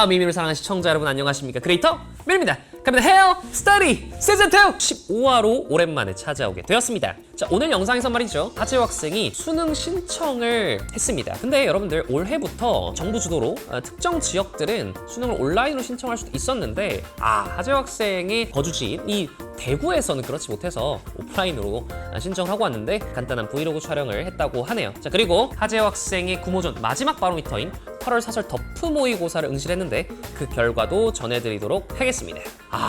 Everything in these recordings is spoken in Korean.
미미를 사랑하는 시청자 여러분 안녕하십니까? 크리에이터 밀입니다. 갑니다. 헤어 스터디 시즌 2 15화로 오랜만에 찾아오게 되었습니다. 자, 오늘 영상에서 말이죠, 하재호 학생이 수능 신청을 했습니다. 근데 여러분들 올해부터 정부 주도로 특정 지역들은 수능을 온라인으로 신청할 수도 있었는데 하재호 학생의 거주지인 이 대구에서는 그렇지 못해서 오프라인으로 신청하고 왔는데 간단한 브이로그 촬영을 했다고 하네요. 자, 그리고 하재호 학생의 구모전 마지막 바로미터인 8월 사설 덮프 모의고사를 응시했는데 그 결과도 전해드리도록 하겠습니다.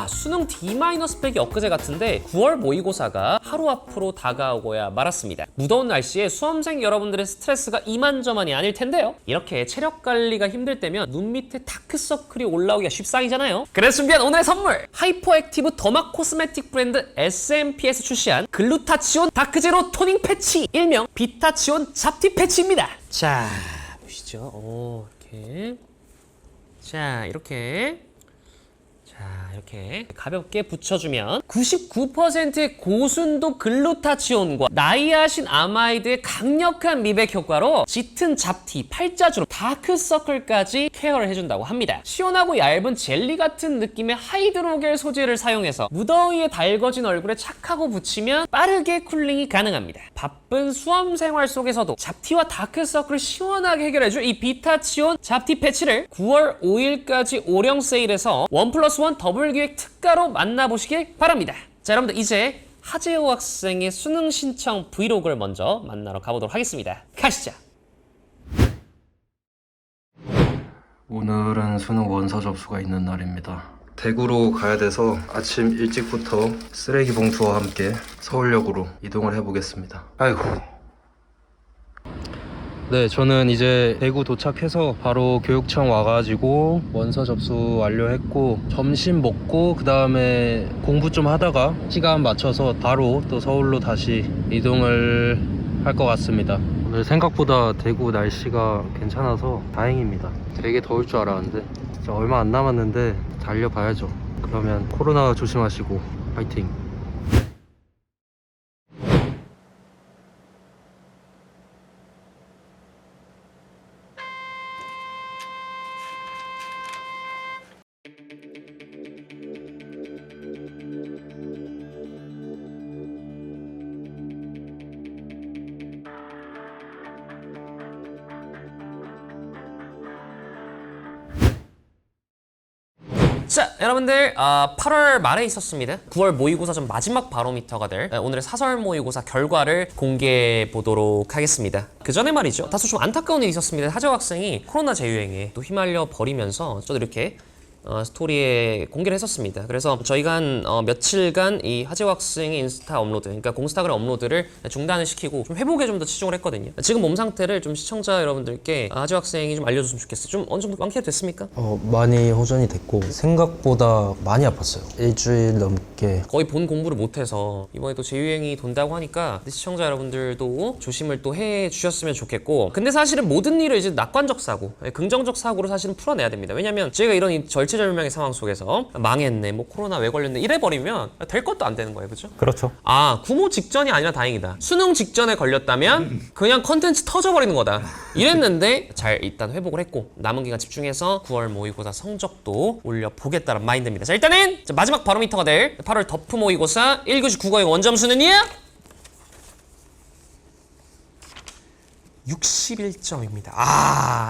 수능 D-100이 엊그제 같은데 9월 모의고사가 하루 앞으로 다가오고야 말았습니다. 무더운 날씨에 수험생 여러분들의 스트레스가 이만저만이 아닐 텐데요. 이렇게 체력 관리가 힘들 때면 눈 밑에 다크서클이 올라오기가 쉽상이잖아요. 그래서 준비한 오늘의 선물! 하이퍼액티브 더마 코스메틱 브랜드 SMP에서 출시한 글루타치온 다크제로 토닝 패치, 일명 비타치온 잡티 패치입니다. 자, 보시죠. 이렇게. 자, 이렇게 가볍게 붙여주면 99%의 고순도 글루타치온과 나이아신 아마이드의 강력한 미백 효과로 짙은 잡티, 팔자주름, 다크서클까지 케어를 해준다고 합니다. 시원하고 얇은 젤리 같은 느낌의 하이드로겔 소재를 사용해서 무더위에 달궈진 얼굴에 착 하고 붙이면 빠르게 쿨링이 가능합니다. 바쁜 수험 생활 속에서도 잡티와 다크서클을 시원하게 해결해줄 이 비타치온 잡티 패치를 9월 5일까지 오령 세일해서 1+1 더블 기획 특가로 만나보시길 바랍니다. 자, 여러분들 이제 하재호 학생의 수능 신청 브이로그를 먼저 만나러 가보도록 하겠습니다. 가시죠. 오늘은 수능 원서 접수가 있는 날입니다. 대구로 가야 돼서 아침 일찍부터 쓰레기 봉투와 함께 서울역으로 이동을 해보겠습니다. 아이고. 네, 저는 이제 대구 도착해서 바로 교육청 와가지고 원서 접수 완료했고 점심 먹고 그 다음에 공부 좀 하다가 시간 맞춰서 바로 또 서울로 다시 이동을 할 것 같습니다. 오늘 생각보다 대구 날씨가 괜찮아서 다행입니다. 되게 더울 줄 알았는데 진짜 얼마 안 남았는데 달려봐야죠. 그러면 코로나 조심하시고 파이팅! 자, 여러분들 8월 말에 있었습니다. 9월 모의고사 전 마지막 바로미터가 될 오늘의 사설 모의고사 결과를 공개해 보도록 하겠습니다. 그 전에 말이죠, 다소 좀 안타까운 일이 있었습니다. 하재호 학생이 코로나 재유행에 또 휘말려 버리면서 저도 이렇게 스토리에 공개를 했었습니다. 그래서 저희가 한 며칠간 이 하재호 학생의 인스타 업로드, 그러니까 공스타그램 업로드를 중단을 시키고 좀 회복에 좀 더 치중을 했거든요. 지금 몸 상태를 좀 시청자 여러분들께 하재호 학생이 좀 알려줬으면 좋겠어요. 좀 어느 정도 완쾌가 됐습니까? 많이 호전이 됐고 생각보다 많이 아팠어요. 일주일 넘게. 거의 본 공부를 못해서 이번에 또 재유행이 돈다고 하니까 시청자 여러분들도 조심을 또 해주셨으면 좋겠고, 근데 사실은 모든 일을 이제 낙관적 사고, 긍정적 사고로 사실은 풀어내야 됩니다. 왜냐면 저희가 이런 절체절명의 상황 속에서 망했네, 뭐 코로나 왜 걸렸네 이래버리면 될 것도 안 되는 거예요. 그죠? 그렇죠. 구모 직전이 아니라 다행이다. 수능 직전에 걸렸다면 그냥 컨텐츠 터져버리는 거다 이랬는데 잘 일단 회복을 했고 남은 기간 집중해서 9월 모의고사 성적도 올려보겠다는 마인드입니다. 자, 일단은 마지막 바로미터가 될 8월 덮프 모의고사 1교시 국어의 원점수는요? 61점입니다.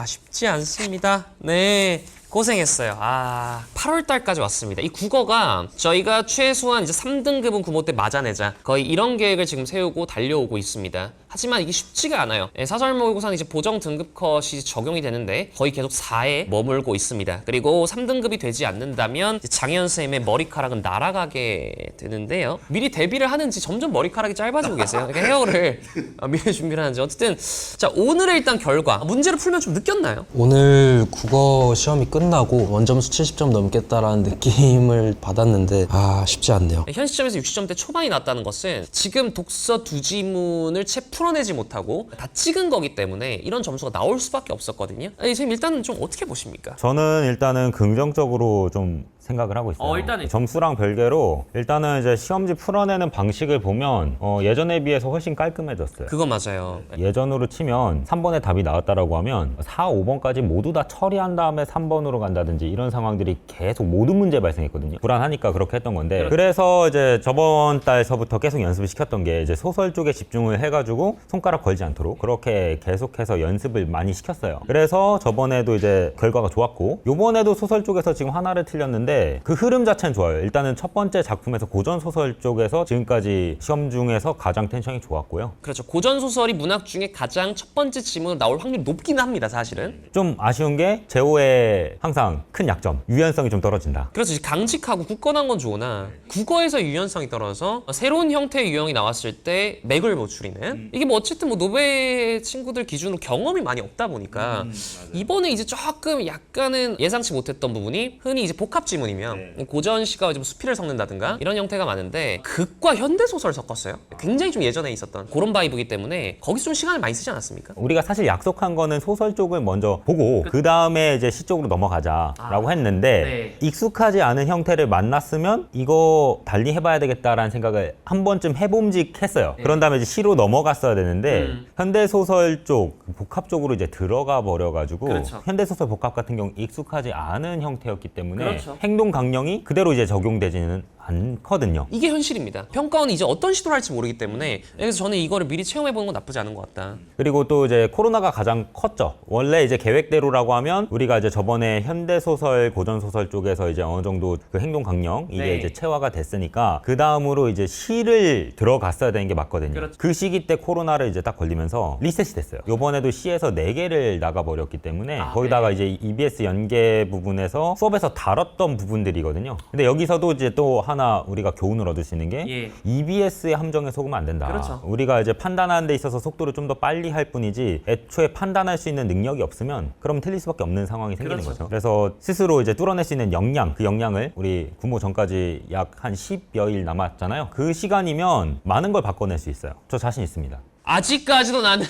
쉽지 않습니다. 네, 고생했어요. 8월 달까지 왔습니다. 이 국어가 저희가 최소한 이제 3등급은 구모 때 맞아내자, 거의 이런 계획을 지금 세우고 달려오고 있습니다. 하지만 이게 쉽지가 않아요. 사설 모의고사는 이제 보정 등급 컷이 적용이 되는데 거의 계속 4에 머물고 있습니다. 그리고 3등급이 되지 않는다면 장혜연 쌤의 머리카락은 날아가게 되는데요. 미리 대비를 하는지 점점 머리카락이 짧아지고 계세요. 그러니까 헤어를 미리 준비를 하는지. 어쨌든 자, 오늘의 일단 결과, 문제를 풀면 좀 느꼈나요? 오늘 국어 시험이 끝나고 원점수 70점 넘겠다라는 느낌을 받았는데 쉽지 않네요. 현 시점에서 60점대 초반이 났다는 것은 지금 독서 두 지문을 채 풀어내지 못하고 다 찍은 거기 때문에 이런 점수가 나올 수밖에 없었거든요. 선생님, 일단은 좀 어떻게 보십니까? 저는 일단은 긍정적으로 좀 생각을 하고 있어요. 일단은 점수랑 별개로 일단은 이제 시험지 풀어내는 방식을 보면 예전에 비해서 훨씬 깔끔해졌어요. 그건 맞아요. 예전으로 치면 3번에 답이 나왔다라고 하면 4, 5번까지 모두 다 처리한 다음에 3번으로 간다든지 이런 상황들이 계속 모든 문제에 발생했거든요. 불안하니까 그렇게 했던 건데 그래서 이제 저번 달서부터 계속 연습을 시켰던 게 이제 소설 쪽에 집중을 해가지고 손가락 걸지 않도록 그렇게 계속해서 연습을 많이 시켰어요. 그래서 저번에도 이제 결과가 좋았고 요번에도 소설 쪽에서 지금 하나를 틀렸는데 그 흐름 자체는 좋아요. 일단은 첫 번째 작품에서 고전 소설 쪽에서 지금까지 시험 중에서 가장 텐션이 좋았고요. 그렇죠. 고전 소설이 문학 중에 가장 첫 번째 지문으로 나올 확률이 높긴 합니다, 사실은. 좀 아쉬운 게 제호의 항상 큰 약점, 유연성이 좀 떨어진다. 그래서 이제 강직하고 굳건한 건 좋으나 국어에서 유연성이 떨어져서 새로운 형태의 유형이 나왔을 때 맥을 못 추리는 이게 뭐 어쨌든 뭐 노베 친구들 기준으로 경험이 많이 없다 보니까 이번에 이제 조금 약간은 예상치 못했던 부분이 흔히 이제 복합 지문이면 고전시가 좀 수필을 섞는다든가 이런 형태가 많은데 극과 현대 소설을 섞었어요. 굉장히 좀 예전에 있었던 그런 바이브이기 때문에 거기서 좀 시간을 많이 쓰지 않았습니까? 우리가 사실 약속한 거는 소설 쪽을 먼저 보고 그 다음에 이제 시 쪽으로 넘어가자라고 했는데 익숙하지 않은 형태를 만났으면 이거 달리 해봐야 되겠다라는 생각을 한 번쯤 해봄직했어요. 그런 다음에 이제 시로 넘어갔어야 되는데 현대 소설 쪽 복합 쪽으로 이제 들어가 버려가지고 그렇죠. 현대 소설 복합 같은 경우 익숙하지 않은 형태였기 때문에 그렇죠. 행동 강령이 그대로 이제 적용되지는 않거든요. 이게 현실입니다. 평가원은 이제 어떤 시도를 할지 모르기 때문에 그래서 저는 이거를 미리 체험해보는 건 나쁘지 않은 것 같다. 그리고 또 이제 코로나가 가장 컸죠. 원래 이제 계획대로라고 하면 우리가 이제 저번에 현대소설, 고전소설 쪽에서 이제 어느 정도 그 행동 강령 이게 네. 이제 체화가 됐으니까 그 다음으로 이제 시를 들어갔어야 되는 게 맞거든요. 그렇죠. 그 시기 때 코로나를 이제 딱 걸리면서 리셋이 됐어요. 요번에도 시에서 4개를 나가버렸기 때문에 거기다가 이제 EBS 연계 부분에서 수업에서 다뤘던 부분들이거든요. 근데 여기서도 이제 또 하나 우리가 교훈을 얻을 수 있는 게 EBS의 함정에 속으면 안 된다. 그렇죠. 우리가 이제 판단하는 데 있어서 속도를 좀 더 빨리 할 뿐이지 애초에 판단할 수 있는 능력이 없으면 그럼 틀릴 수밖에 없는 상황이 생기는 거죠. 그래서 스스로 이제 뚫어낼 수 있는 역량, 그 역량을 우리 구모 전까지 약 한 10여일 남았잖아요. 그 시간이면 많은 걸 바꿔낼 수 있어요. 저 자신 있습니다. 아직까지도 나는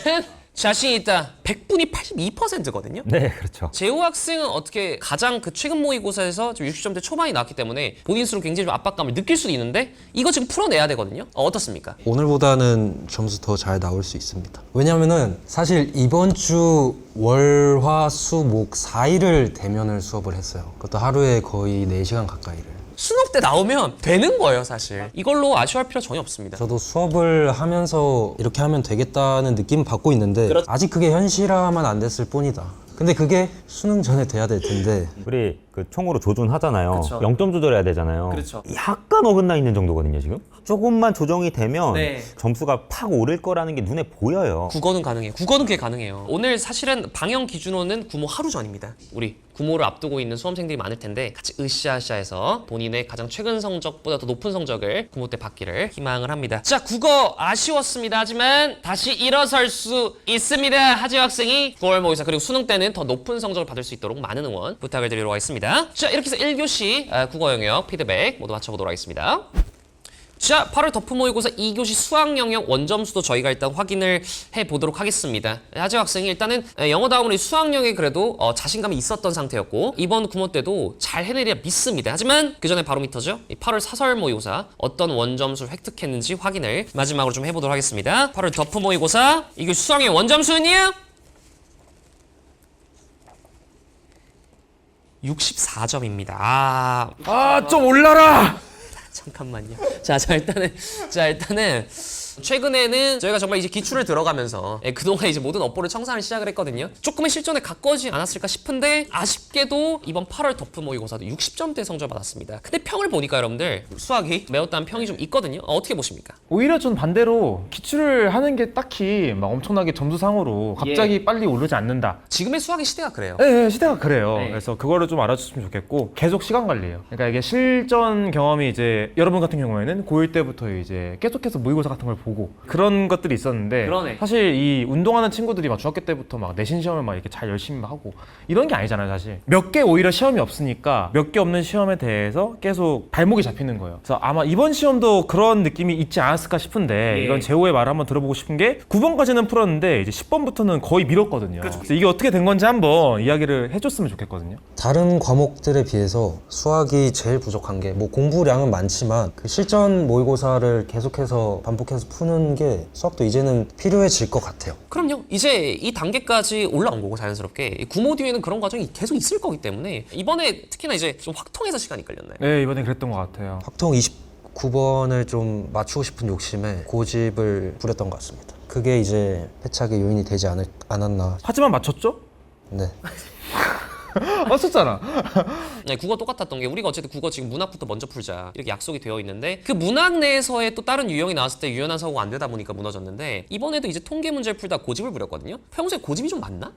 자신 있다. 100분이 82%거든요. 네, 그렇죠. 재호 학생은 어떻게 가장 그 최근 모의고사에서 지금 60점대 초반이 나왔기 때문에 본인 스스로 굉장히 좀 압박감을 느낄 수도 있는데 이거 지금 풀어내야 되거든요. 어떻습니까? 오늘보다는 점수 더 잘 나올 수 있습니다. 왜냐면은 사실 이번 주 월, 화, 수, 목 4일을 대면을 수업을 했어요. 그것도 하루에 거의 4시간 가까이를. 수능 때 나오면 되는 거예요, 사실. 이걸로 아쉬워할 필요 전혀 없습니다. 저도 수업을 하면서 이렇게 하면 되겠다는 느낌 받고 있는데 아직 그게 현실화만 안 됐을 뿐이다. 근데 그게 수능 전에 돼야 될 텐데 우리 그 총으로 조준하잖아요. 그쵸. 0점 조절해야 되잖아요. 그렇죠. 약간 어긋나 있는 정도거든요, 지금. 조금만 조정이 되면 네. 점수가 팍 오를 거라는 게 눈에 보여요. 국어는 가능해요. 국어는 그게 가능해요. 오늘 사실은 방영 기준호는 구모 하루 전입니다. 우리 구모를 앞두고 있는 수험생들이 많을 텐데 같이 으쌰으쌰해서 본인의 가장 최근 성적보다 더 높은 성적을 구모 때 받기를 희망을 합니다. 자, 국어 아쉬웠습니다. 하지만 다시 일어설 수 있습니다. 하지호 학생이 9월 모의사 그리고 수능 때는 더 높은 성적을 받을 수 있도록 많은 응원 부탁을 드리도록 하겠습니다. 자, 이렇게 해서 1교시 국어 영역 피드백 모두 마쳐보도록 하겠습니다. 자, 8월 덮프 모의고사 2교시 수학 영역 원점수도 저희가 일단 확인을 해보도록 하겠습니다. 하지호 학생이 일단은 영어 다음으로 수학 영역에 그래도 자신감이 있었던 상태였고 이번 구모 때도 잘 해내리라 믿습니다. 하지만 그 전에 바로미터죠. 이 8월 사설 모의고사 어떤 원점수를 획득했는지 확인을 마지막으로 좀 해보도록 하겠습니다. 8월 덮프 모의고사 2교시 수학 영역 원점수는요? 64점입니다. 좀 올라라! 잠깐만요. 자, 일단은 최근에는 저희가 정말 이제 기출을 들어가면서 그동안 이제 모든 업보를 청산을 시작을 했거든요. 조금의 실전에 가까워지지 않았을까 싶은데 아쉽게도 이번 8월 덮프 모의고사도 60점대 성적을 받았습니다. 근데 평을 보니까 여러분들 수학이 매웠다는 평이 좀 있거든요. 어떻게 보십니까? 오히려 전 반대로 기출을 하는 게 딱히 막 엄청나게 점수상으로 갑자기 빨리 오르지 않는다. 지금의 수학의 시대가 그래요. 네, 시대가 그래요. 네. 그래서 그거를 좀 알아줬으면 좋겠고 계속 시간 관리예요. 그러니까 이게 실전 경험이 이제 여러분 같은 경우에는 고1 때부터 이제 계속해서 모의고사 같은 걸 보고 그런 것들이 있었는데 그러네. 사실 이 운동하는 친구들이 막 중학교 때부터 막 내신 시험을 막 이렇게 잘 열심히 막 하고 이런 게 아니잖아요 사실. 몇 개 오히려 시험이 없으니까 몇 개 없는 시험에 대해서 계속 발목이 잡히는 거예요. 그래서 아마 이번 시험도 그런 느낌이 있지 않았을까 싶은데 예. 이건 제호의 말을 한번 들어보고 싶은 게 9번까지는 풀었는데 이제 10번부터는 거의 밀었거든요. 그래서 이게 어떻게 된 건지 한번 이야기를 해줬으면 좋겠거든요. 다른 과목들에 비해서 수학이 제일 부족한 게 뭐 공부량은 많지만 그 실전 모의고사를 계속해서 반복해서 푸는 게 수학도 이제는 필요해질 것 같아요. 그럼요. 이제 이 단계까지 올라온 거고 자연스럽게 이 구모 뒤에는 그런 과정이 계속 있을 거기 때문에 이번에 특히나 이제 좀 확통해서 시간이 걸렸나요? 네, 이번에 그랬던 것 같아요. 확통 29번을 좀 맞추고 싶은 욕심에 고집을 부렸던 것 같습니다. 그게 이제 패착의 요인이 되지 않았나. 하지만 맞췄죠? 네. 맞췄잖아. 네, 국어 똑같았던 게 우리가 어쨌든 국어 지금 문학부터 먼저 풀자 이렇게 약속이 되어 있는데 그 문학 내에서의 또 다른 유형이 나왔을 때 유연한 사고가 안 되다 보니까 무너졌는데 이번에도 이제 통계 문제를 풀다 고집을 부렸거든요. 평소에 고집이 좀 많나?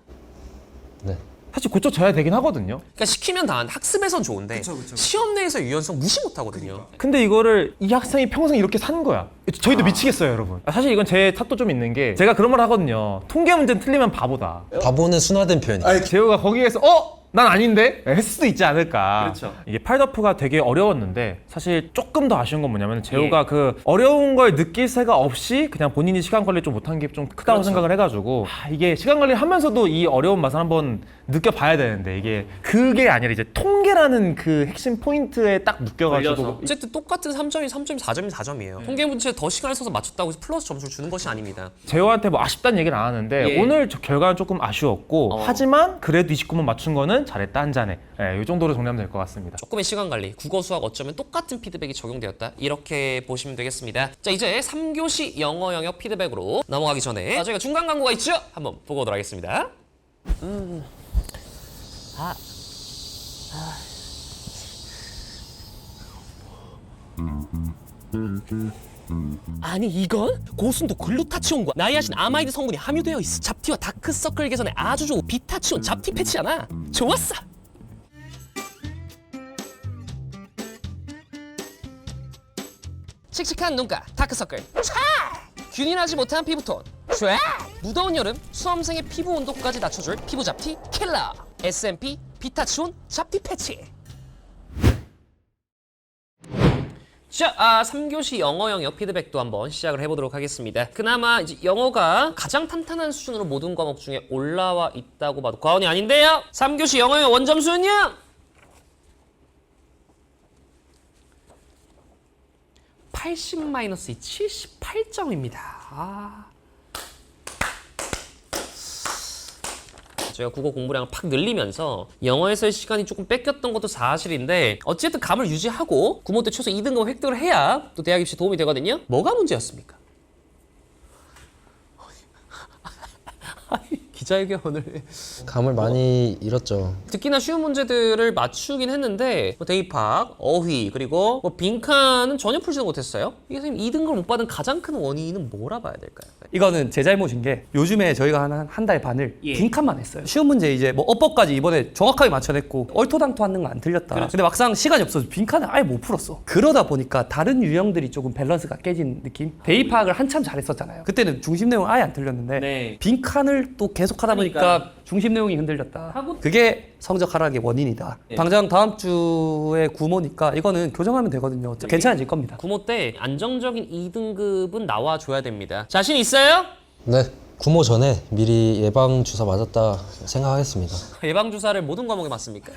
네. 사실 고쳐져야 되긴 하거든요. 그러니까 시키면 다 학습에선 좋은데 시험 내에서 유연성 무시 못하거든요. 근데 이거를 이 학생이 평생 이렇게 산 거야. 저희도 미치겠어요, 여러분. 사실 이건 제 탓도 좀 있는 게 제가 그런 말 하거든요. 통계 문제는 틀리면 바보다. 바보는 순화된 표현이에요. 제호가 거기에서 난 아닌데? 했을 수도 있지 않을까. 그렇죠. 이게 팔더프가 되게 어려웠는데 사실 조금 더 아쉬운 건 뭐냐면 제호가 그 어려운 걸 느낄 새가 없이 그냥 본인이 시간 관리 좀 못한 게 좀 크다고 생각을 해가지고 이게 시간 관리를 하면서도 이 어려운 맛을 한번 느껴봐야 되는데 이게 그게 아니라 이제 통계라는 그 핵심 포인트에 딱 묶여가지고 어쨌든 똑같은 3점이 3점이 4점이 4점이에요. 통계 문제 더 시간을 써서 맞췄다고 해서 플러스 점수를 주는 것이 아닙니다. 제호한테 뭐 아쉽다는 얘기는 안 하는데 예. 오늘 저 결과는 조금 아쉬웠고 하지만 그래도 29번 맞춘 거는 잘했다 한 잔에 이 정도로 정리하면 될 것 같습니다. 조금의 시간 관리, 국어, 수학 어쩌면 똑같은 피드백이 적용되었다. 이렇게 보시면 되겠습니다. 자, 이제 3교시 영어 영역 피드백으로 넘어가기 전에 저희가 중간 광고가 있죠? 한번 보고 오도록 하겠습니다. 아니 이건 고순도 글루타치온과 나이아신 아마이드 성분이 함유되어 있어. 잡티와 다크서클 개선에 아주 좋은 비타치온 잡티 패치잖아. 좋았어. 칙칙한 눈가 다크서클 차! 균일하지 못한 피부톤 쫙! 무더운 여름 수험생의 피부 온도까지 낮춰줄 피부 잡티 킬러 S&P 비타치온 잡티 패치. 자, 3교시 영어 영역 피드백도 한번 시작을 해보도록 하겠습니다. 그나마 이제 영어가 가장 탄탄한 수준으로 모든 과목 중에 올라와 있다고 봐도 과언이 아닌데요. 3교시 영어 영역 원점수는요? 80-2 78점입니다. 제가 국어 공부량을 팍 늘리면서 영어에서의 시간이 조금 뺏겼던 것도 사실인데 어쨌든 감을 유지하고 구모 때 최소 2등급 획득을 해야 또 대학 입시에 도움이 되거든요. 뭐가 문제였습니까? 기자회견을 감을 많이 잃었죠. 특히나 쉬운 문제들을 맞추긴 했는데 뭐 대입학, 어휘, 그리고 뭐 빈칸은 전혀 풀지도 못했어요. 이게 선생님 2등급을 못 받은 가장 큰 원인은 뭐라 봐야 될까요? 이거는 제 잘못인 게 요즘에 저희가 한 달 반을 빈칸만 했어요. 쉬운 문제 이제 뭐 어법까지 이번에 정확하게 맞춰냈고 얼토당토하는 거 안 틀렸다. 근데 막상 시간이 없어서 빈칸을 아예 못 풀었어. 그러다 보니까 다른 유형들이 조금 밸런스가 깨진 느낌? 대입 파악을 한참 잘했었잖아요. 그때는 중심 내용 아예 안 틀렸는데 네. 빈칸을 또 계속 하다 보니까 중심 내용이 흔들렸다. 그게 성적 하락의 원인이다. 당장 다음 주에 구모니까 이거는 교정하면 되거든요. 괜찮아질 겁니다. 구모 때 안정적인 2등급은 나와줘야 됩니다. 자신 있어요? 네. 구모 전에 미리 예방 주사 맞았다 생각하겠습니다. 예방주사를 모든 과목에 맞습니까?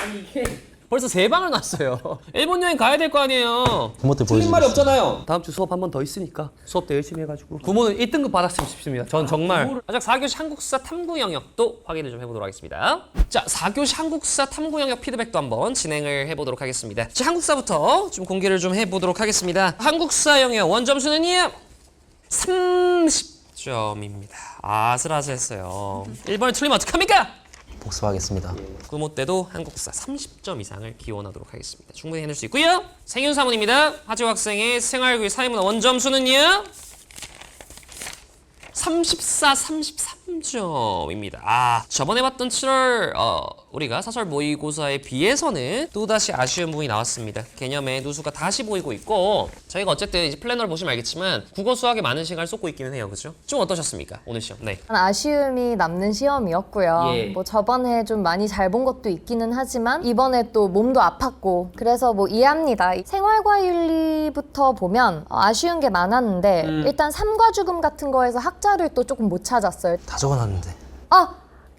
아니 이게 벌써 3방을 놨어요. 일본 여행 가야 될 거 아니에요. 구모 때 틀린 말이 보여주겠습니다. 없잖아요. 다음 주 수업 한 번 더 있으니까 수업 때 열심히 해가지고 구모는 1등급 받았으면 싶습니다. 전 정말 마지막 4교시 한국사 탐구 영역도 확인을 좀 해보도록 하겠습니다. 자, 4교시 한국사 탐구 영역 피드백도 한번 진행을 해보도록 하겠습니다. 자, 한국사부터 좀 공개를 좀 해보도록 하겠습니다. 한국사 영역 원점수는요? 30점입니다. 아슬아슬했어요. 1번을 틀리면 어떡합니까? 복습하겠습니다. 구모 때도 한국사 30점 이상을 기원하도록 하겠습니다. 충분히 해낼 수 있고요. 생윤사문입니다. 하지호 학생의 생활교육 사회문화 원점수는요? 34, 33점입니다. 저번에 봤던 7월 우리가 사설 모의고사에 비해서는 또다시 아쉬운 부분이 나왔습니다. 개념의 누수가 다시 보이고 있고 저희가 어쨌든 이제 플래너를 보시면 알겠지만 국어 수학에 많은 시간을 쏟고 있기는 해요. 그죠? 좀 어떠셨습니까? 오늘 시험. 네. 아쉬움이 남는 시험이었고요. 예. 뭐 저번에 좀 많이 잘 본 것도 있기는 하지만 이번에 또 몸도 아팠고 그래서 뭐 이해합니다. 생활과윤리부터 보면 아쉬운 게 많았는데 일단 삼과 죽음 같은 거에서 학자를 또 조금 못 찾았어요. 다 적어놨는데.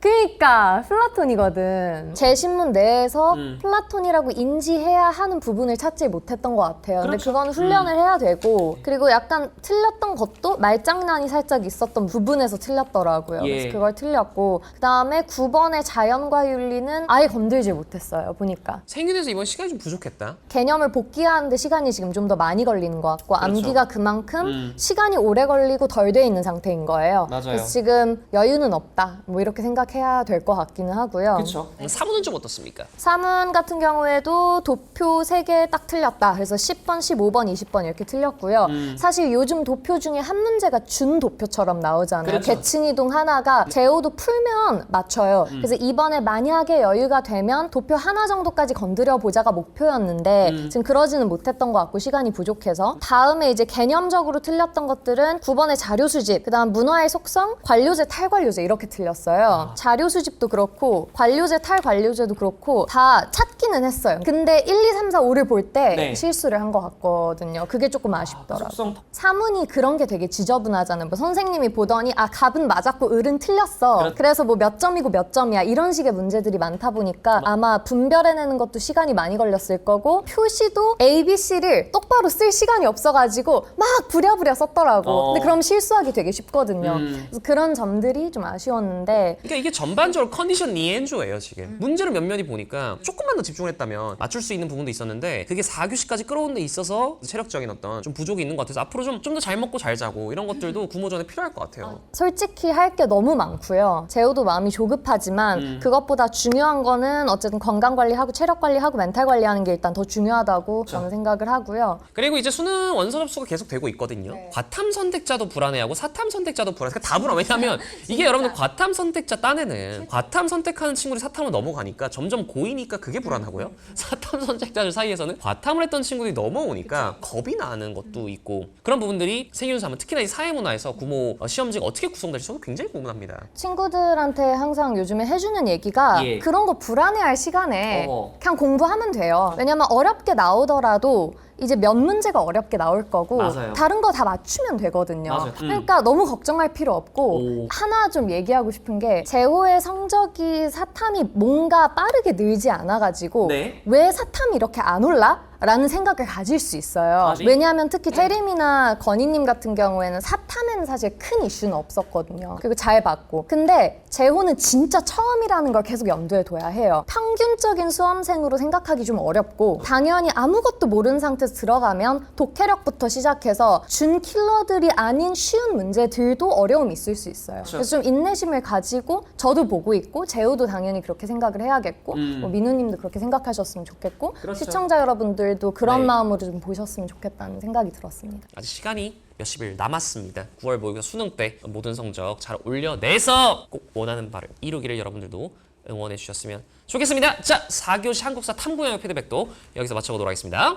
그러니까 플라톤이거든. 제 신문 내에서 플라톤이라고 인지해야 하는 부분을 찾지 못했던 것 같아요. 근데 그건 훈련을 해야 되고 그리고 약간 틀렸던 것도 말장난이 살짝 있었던 부분에서 틀렸더라고요. 예. 그래서 그걸 틀렸고 그 다음에 9번의 자연과 윤리는 아예 건들지 못했어요. 보니까 생윤에서 이번 시간이 좀 부족했다. 개념을 복귀하는데 시간이 지금 좀 더 많이 걸리는 것 같고 암기가 그만큼 시간이 오래 걸리고 덜 돼 있는 상태인 거예요. 그래서 지금 여유는 없다. 뭐 이렇게 생각해야 될 것 같기는 하고요. 사문은 좀 어떻습니까? 사문 같은 경우에도 도표 3개 딱 틀렸다. 그래서 10번, 15번, 20번 이렇게 틀렸고요. 사실 요즘 도표 중에 한 문제가 준 도표처럼 나오잖아요. 계층 이동 하나가 제호도 풀면 맞춰요. 그래서 이번에 만약에 여유가 되면 도표 하나 정도까지 건드려 보자가 목표였는데 지금 그러지는 못했던 것 같고 시간이 부족해서 다음에 이제 개념적으로 틀렸던 것들은 9번의 자료 수집, 그다음 문화의 속성, 관료제, 탈관료제 이렇게 틀렸어요. 자료 수집도 그렇고 관료제, 탈관료제도 그렇고 다 찾기는 했어요. 근데 1, 2, 3, 4, 5를 볼 때 실수를 한 것 같거든요. 그게 조금 아쉽더라고요. 사문이 그런 게 되게 지저분하잖아요. 뭐 선생님이 보더니 갑은 맞았고 을은 틀렸어. 그래서 뭐 몇 점이고 몇 점이야 이런 식의 문제들이 많다 보니까 아마 분별해내는 것도 시간이 많이 걸렸을 거고 표시도 A, B, C를 똑바로 쓸 시간이 없어가지고 막 부랴부랴 썼더라고. 근데 그럼 실수하기 되게 쉽거든요. 그래서 그런 점들이 좀 아쉬웠는데 그러니까 이게 전반적으로 컨디션 니엔조예요 지금. 문제를 몇몇이 보니까 조금만 더 집중을 했다면 맞출 수 있는 부분도 있었는데 그게 4교시까지 끌어오는 데 있어서 체력적인 어떤 좀 부족이 있는 것 같아서 앞으로 좀 더 잘 먹고 잘 자고 이런 것들도 구모전에 필요할 것 같아요. 솔직히 할 게 너무 많고요. 재호도 마음이 조급하지만 그것보다 중요한 거는 어쨌든 건강 관리하고 체력 관리하고 멘탈 관리하는 게 일단 더 중요하다고 저는 생각을 하고요. 그리고 이제 수능 원서 접수가 계속 되고 있거든요. 과탐 선택자도 불안해하고 사탐 선택자도 불안해. 그러니까 다 불안. 왜냐하면 이게 여러분들 과탐 선택자 딴에는 과탐 선택하는 친구들이 사탐으로 넘어가니까 점점 고이니까 그게 불안하고요. 사탐 선택자들 사이에서는 과탐을 했던 친구들이 넘어오니까 겁이 나는 것도 있고 그런 부분들이 생윤수하면 특히나 이 사회문화에서 구모 시험지가 어떻게 구성될지 저도 굉장히 궁금합니다. 친구들한테 항상 요즘에 해주는 얘기가 그런 거 불안해할 시간에 그냥 공부하면 돼요. 왜냐면 어렵게 나오더라도 이제 몇 문제가 어렵게 나올 거고 다른 거 다 맞추면 되거든요. 그러니까 너무 걱정할 필요 없고 하나 좀 얘기하고 싶은 게 재호의 성적이 사탐이 뭔가 빠르게 늘지 않아가지고 왜 사탐이 이렇게 안 올라? 라는 생각을 가질 수 있어요. 왜냐하면 특히 태림이나 건희님 같은 경우에는 사탐에는 사실 큰 이슈는 없었거든요. 그리고 잘 봤고. 근데 재호는 진짜 처음이라는 걸 계속 염두에 둬야 해요. 평균적인 수험생으로 생각하기 좀 어렵고 당연히 아무것도 모르는 상태에서 들어가면 독해력부터 시작해서 준 킬러들이 아닌 쉬운 문제들도 어려움이 있을 수 있어요. 그래서 좀 인내심을 가지고 저도 보고 있고 재호도 당연히 그렇게 생각을 해야겠고 뭐 민우님도 그렇게 생각하셨으면 좋겠고 시청자 여러분들 도 그런 마음으로 좀 보셨으면 좋겠다는 생각이 들었습니다. 아직 시간이 몇십일 남았습니다. 9월 모의고사 수능 때 모든 성적 잘 올려내서 꼭 원하는 바를 이루기를 여러분들도 응원해 주셨으면 좋겠습니다. 자, 4교시 한국사 탐구 영역 피드백도 여기서 마쳐보도록 하겠습니다.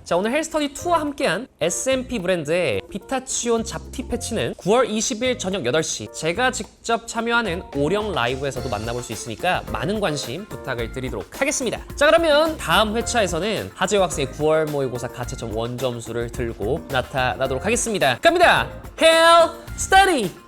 자, 오늘 헬스터디2와 함께한 SMP 브랜드의 비타치온 잡티 패치는 9월 20일 저녁 8시 제가 직접 참여하는 오령 라이브에서도 만나볼 수 있으니까 많은 관심 부탁을 드리도록 하겠습니다. 자, 그러면 다음 회차에서는 하재호 학생의 9월 모의고사 가채점 원점수를 들고 나타나도록 하겠습니다. 갑니다! Hell Study!